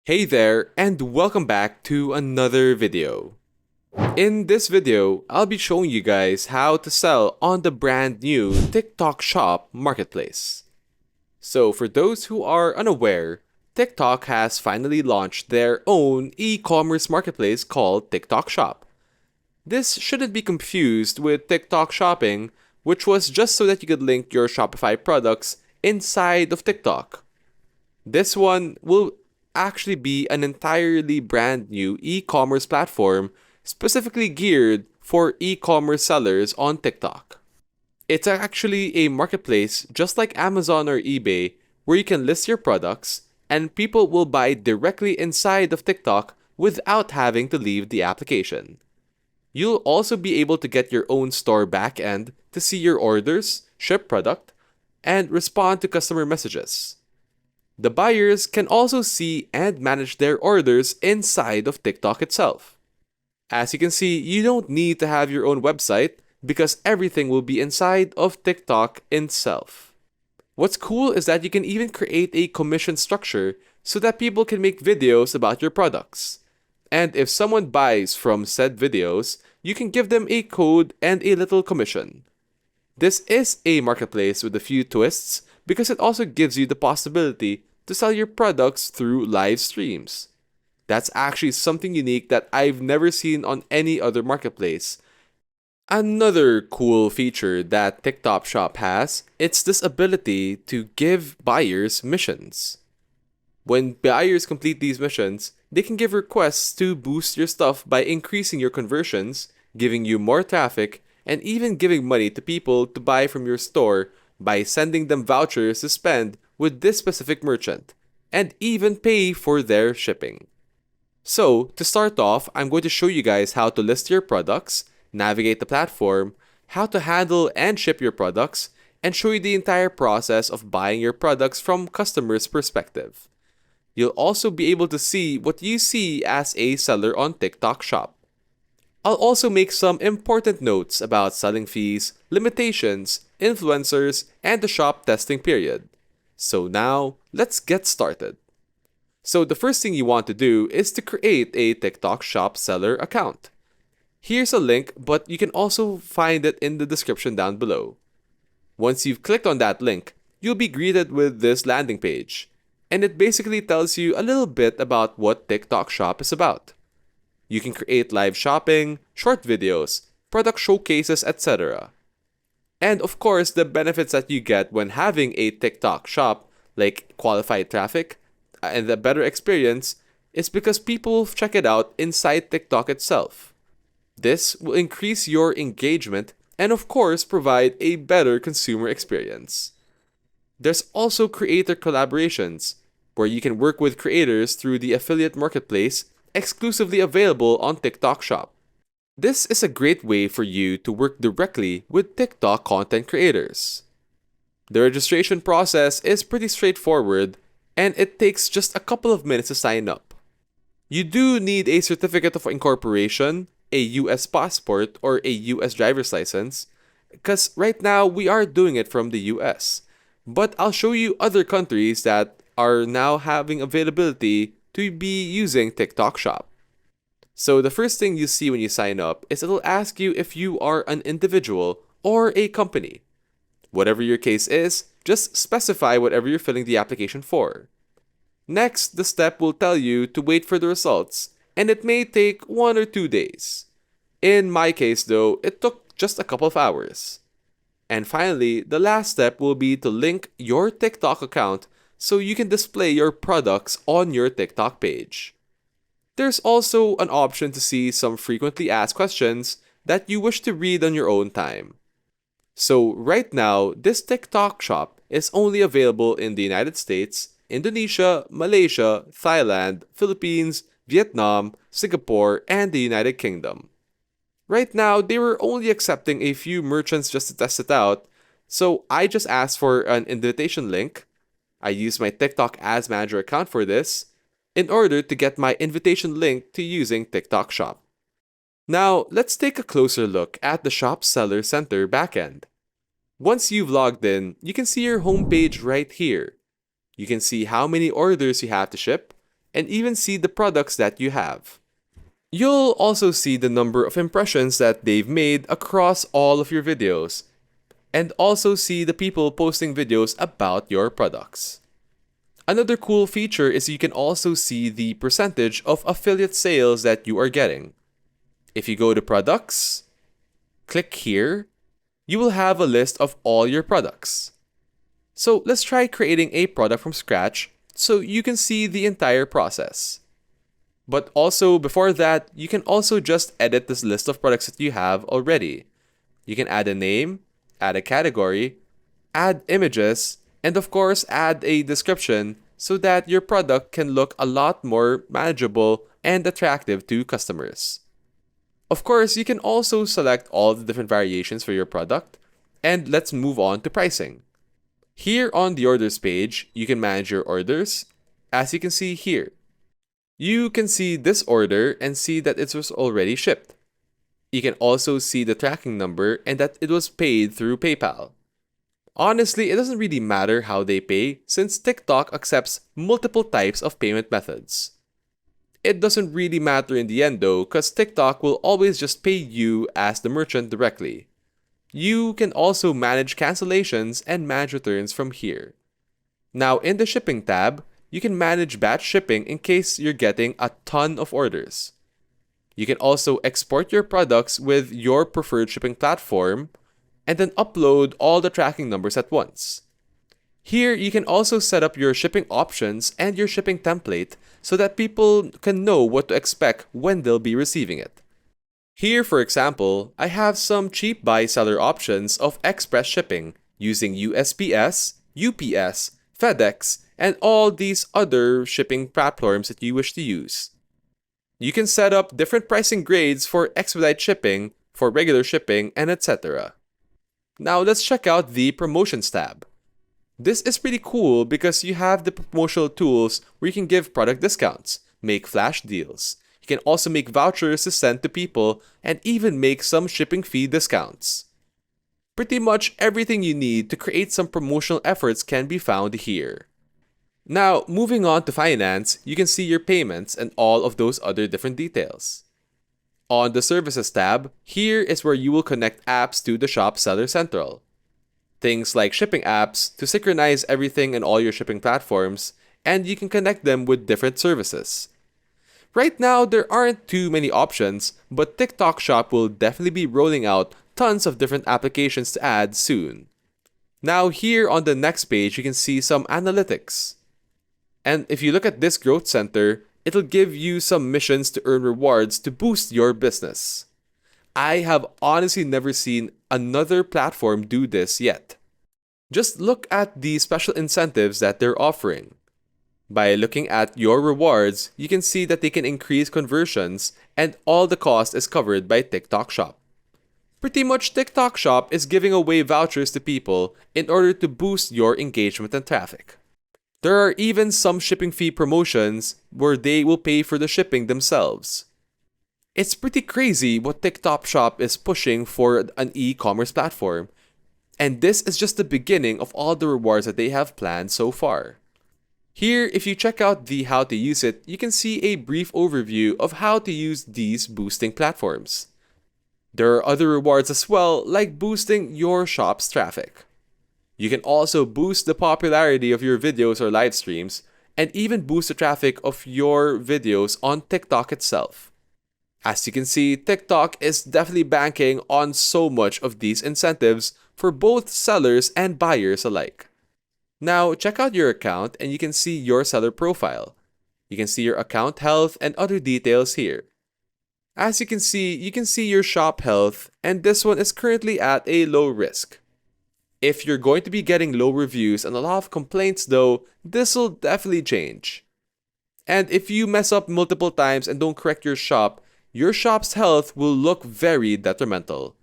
Hey there, and welcome back to another video. In this video, I'll be showing you guys how to sell on the brand new TikTok Shop marketplace. So for those who are unaware, TikTok has finally launched their own e-commerce marketplace called TikTok Shop. This shouldn't be confused with TikTok Shopping, which was just so that you could link your Shopify products inside of TikTok. This one will actually be an entirely brand new e-commerce platform specifically geared for e-commerce sellers on TikTok. It's actually a marketplace just like Amazon or eBay where you can list your products and people will buy directly inside of TikTok without having to leave the application. You'll also be able to get your own store backend to see your orders, ship product, and respond to customer messages. The buyers can also see and manage their orders inside of TikTok itself. As you can see, you don't need to have your own website because everything will be inside of TikTok itself. What's cool is that you can even create a commission structure so that people can make videos about your products. And if someone buys from said videos, you can give them a code and a little commission. This is a marketplace with a few twists because it also gives you the possibility to sell your products through live streams. That's actually something unique that I've never seen on any other marketplace. Another cool feature that TikTok Shop has, it's this ability to give buyers missions. When buyers complete these missions, they can give requests to boost your stuff by increasing your conversions, giving you more traffic, and even giving money to people to buy from your store by sending them vouchers to spend with this specific merchant, and even pay for their shipping. So, to start off, I'm going to show you guys how to list your products, navigate the platform, how to handle and ship your products, and show you the entire process of buying your products from customers' perspective. You'll also be able to see what you see as a seller on TikTok Shop. I'll also make some important notes about selling fees, limitations, influencers, and the shop testing period. So now, let's get started. So the first thing you want to do is to create a TikTok Shop seller account. Here's a link, but you can also find it in the description down below. Once you've clicked on that link, you'll be greeted with this landing page, and it basically tells you a little bit about what TikTok Shop is about. You can create live shopping, short videos, product showcases, etc. And of course, the benefits that you get when having a TikTok shop, like qualified traffic and a better experience, is because people check it out inside TikTok itself. This will increase your engagement and of course provide a better consumer experience. There's also creator collaborations, where you can work with creators through the affiliate marketplace exclusively available on TikTok Shop. This is a great way for you to work directly with TikTok content creators. The registration process is pretty straightforward and it takes just a couple of minutes to sign up. You do need a certificate of incorporation, a US passport, or a US driver's license, because right now we are doing it from the US. But I'll show you other countries that are now having availability to be using TikTok Shop. So the first thing you see when you sign up is it'll ask you if you are an individual or a company. Whatever your case is, just specify whatever you're filling the application for. Next, the step will tell you to wait for the results, and it may take 1 or 2 days. In my case though, it took just a couple of hours. And finally, the last step will be to link your TikTok account so you can display your products on your TikTok page. There's also an option to see some frequently asked questions that you wish to read on your own time. So right now, this TikTok shop is only available in the United States, Indonesia, Malaysia, Thailand, Philippines, Vietnam, Singapore, and the United Kingdom. Right now, they were only accepting a few merchants just to test it out, so I just asked for an invitation link. I used my TikTok Ads Manager account for this, in order to get my invitation link to using TikTok Shop. Now, let's take a closer look at the Shop Seller Center backend. Once you've logged in, you can see your homepage right here. You can see how many orders you have to ship, and even see the products that you have. You'll also see the number of impressions that they've made across all of your videos, and also see the people posting videos about your products. Another cool feature is you can also see the percentage of affiliate sales that you are getting. If you go to products, click here, you will have a list of all your products. So let's try creating a product from scratch so you can see the entire process. But also before that, you can also just edit this list of products that you have already. You can add a name, add a category, add images, and of course add a description so that your product can look a lot more manageable and attractive to customers. Of course, you can also select all the different variations for your product, and let's move on to pricing. Here on the orders page, you can manage your orders, as you can see here. You can see this order and see that it was already shipped. You can also see the tracking number and that it was paid through PayPal. Honestly, it doesn't really matter how they pay since TikTok accepts multiple types of payment methods. It doesn't really matter in the end though, cause TikTok will always just pay you as the merchant directly. You can also manage cancellations and manage returns from here. Now in the shipping tab, you can manage batch shipping in case you're getting a ton of orders. You can also export your products with your preferred shipping platform and then upload all the tracking numbers at once. Here, you can also set up your shipping options and your shipping template so that people can know what to expect when they'll be receiving it. Here, for example, I have some cheap buy seller options of express shipping using USPS, UPS, FedEx, and all these other shipping platforms that you wish to use. You can set up different pricing grades for expedite shipping, for regular shipping, and etc. Now let's check out the promotions tab. This is pretty cool because you have the promotional tools where you can give product discounts, make flash deals. You can also make vouchers to send to people and even make some shipping fee discounts. Pretty much everything you need to create some promotional efforts can be found here. Now, moving on to finance, you can see your payments and all of those other different details. On the Services tab, here is where you will connect apps to the Shop Seller Central. Things like shipping apps to synchronize everything in all your shipping platforms, and you can connect them with different services. Right now, there aren't too many options, but TikTok Shop will definitely be rolling out tons of different applications to add soon. Now here on the next page, you can see some analytics. And if you look at this growth center, it'll give you some missions to earn rewards to boost your business. I have honestly never seen another platform do this yet. Just look at the special incentives that they're offering. By looking at your rewards, you can see that they can increase conversions and all the cost is covered by TikTok Shop. Pretty much TikTok Shop is giving away vouchers to people in order to boost your engagement and traffic. There are even some shipping fee promotions where they will pay for the shipping themselves. It's pretty crazy what TikTok Shop is pushing for an e-commerce platform. And this is just the beginning of all the rewards that they have planned so far. Here, if you check out the how to use it, you can see a brief overview of how to use these boosting platforms. There are other rewards as well, like boosting your shop's traffic. You can also boost the popularity of your videos or live streams, and even boost the traffic of your videos on TikTok itself. As you can see, TikTok is definitely banking on so much of these incentives for both sellers and buyers alike. Now, check out your account and you can see your seller profile. You can see your account health and other details here. As you can see your shop health, and this one is currently at a low risk. If you're going to be getting low reviews and a lot of complaints though, this will definitely change. And if you mess up multiple times and don't correct your shop's health will look very detrimental.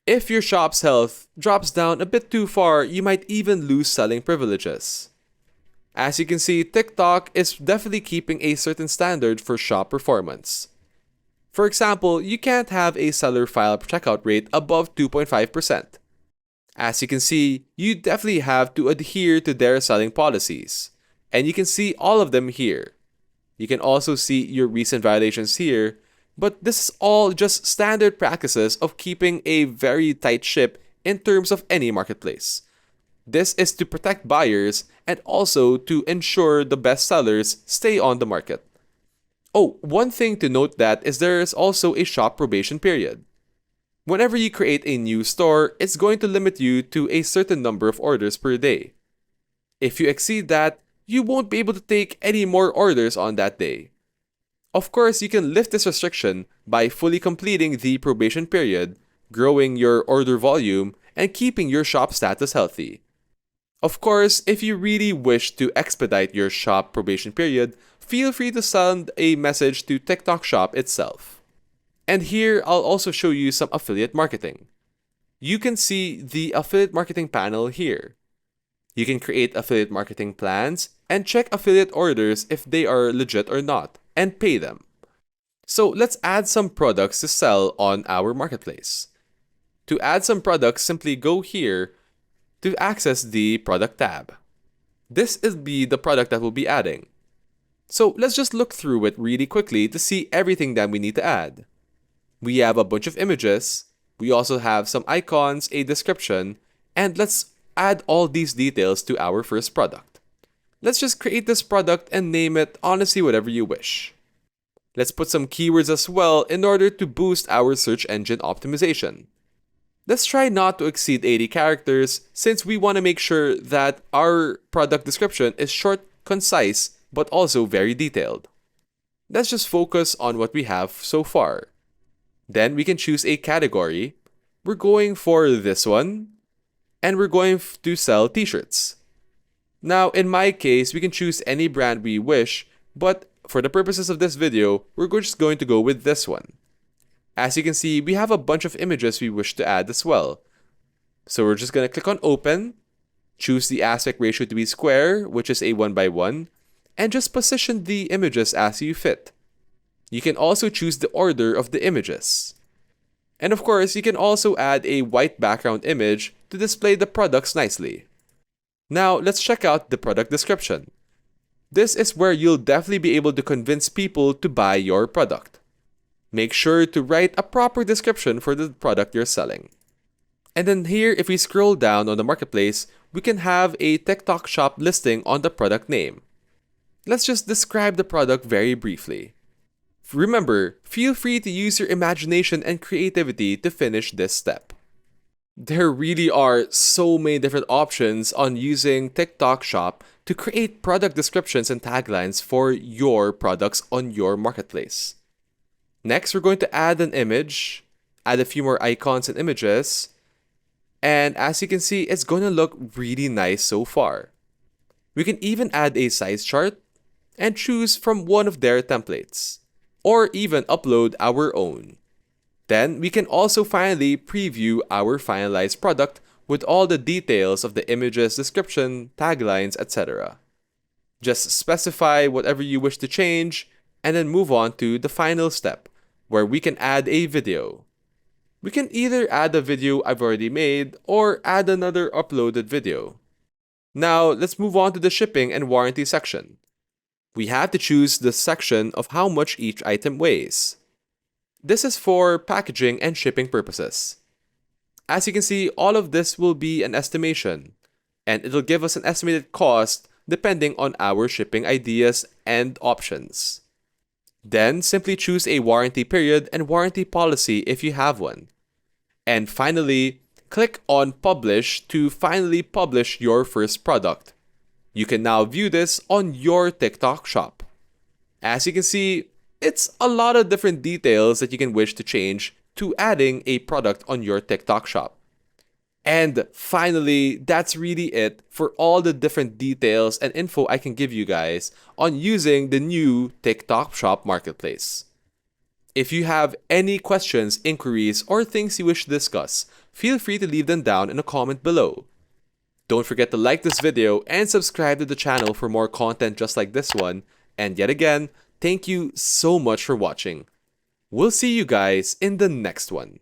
If your shop's health drops down a bit too far, you might even lose selling privileges. As you can see, TikTok is definitely keeping a certain standard for shop performance. For example, you can't have a seller file checkout rate above 2.5%. As you can see, you definitely have to adhere to their selling policies. And you can see all of them here. You can also see your recent violations here, but this is all just standard practices of keeping a very tight ship in terms of any marketplace. This is to protect buyers and also to ensure the best sellers stay on the market. Oh, one thing to note that is there is also a shop probation period. Whenever you create a new store, it's going to limit you to a certain number of orders per day. If you exceed that, you won't be able to take any more orders on that day. Of course, you can lift this restriction by fully completing the probation period, growing your order volume, and keeping your shop status healthy. Of course, if you really wish to expedite your shop probation period, feel free to send a message to TikTok Shop itself. And here, I'll also show you some affiliate marketing. You can see the affiliate marketing panel here. You can create affiliate marketing plans and check affiliate orders if they are legit or not, and pay them. So let's add some products to sell on our marketplace. To add some products, simply go here to access the product tab. This is the product that we'll be adding. So let's just look through it really quickly to see everything that we need to add. We have a bunch of images, we also have some icons, a description, and let's add all these details to our first product. Let's just create this product and name it honestly whatever you wish. Let's put some keywords as well in order to boost our search engine optimization. Let's try not to exceed 80 characters since we want to make sure that our product description is short, concise, but also very detailed. Let's just focus on what we have so far. Then we can choose a category. We're going for this one, and we're going to sell t-shirts. Now, in my case, we can choose any brand we wish, but for the purposes of this video, we're just going to go with this one. As you can see, we have a bunch of images we wish to add as well. So we're just going to click on open, choose the aspect ratio to be square, which is a 1:1, and just position the images as you fit. You can also choose the order of the images. And of course, you can also add a white background image to display the products nicely. Now, let's check out the product description. This is where you'll definitely be able to convince people to buy your product. Make sure to write a proper description for the product you're selling. And then here, if we scroll down on the marketplace, we can have a TikTok Shop listing on the product name. Let's just describe the product very briefly. Remember, feel free to use your imagination and creativity to finish this step. There really are so many different options on using TikTok Shop to create product descriptions and taglines for your products on your marketplace. Next, we're going to add an image, add a few more icons and images, and as you can see, it's going to look really nice so far. We can even add a size chart and choose from one of their templates, or even upload our own. Then we can also finally preview our finalized product with all the details of the images, description, taglines, etc. Just specify whatever you wish to change and then move on to the final step where we can add a video. We can either add a video I've already made or add another uploaded video. Now let's move on to the shipping and warranty section. We have to choose the section of how much each item weighs. This is for packaging and shipping purposes. As you can see, all of this will be an estimation, and it'll give us an estimated cost depending on our shipping ideas and options. Then simply choose a warranty period and warranty policy if you have one. And finally, click on Publish to finally publish your first product. You can now view this on your TikTok Shop. As you can see, it's a lot of different details that you can wish to change to adding a product on your TikTok Shop. And finally, that's really it for all the different details and info I can give you guys on using the new TikTok Shop Marketplace. If you have any questions, inquiries, or things you wish to discuss, feel free to leave them down in a comment below. Don't forget to like this video and subscribe to the channel for more content just like this one. And yet again, thank you so much for watching. We'll see you guys in the next one.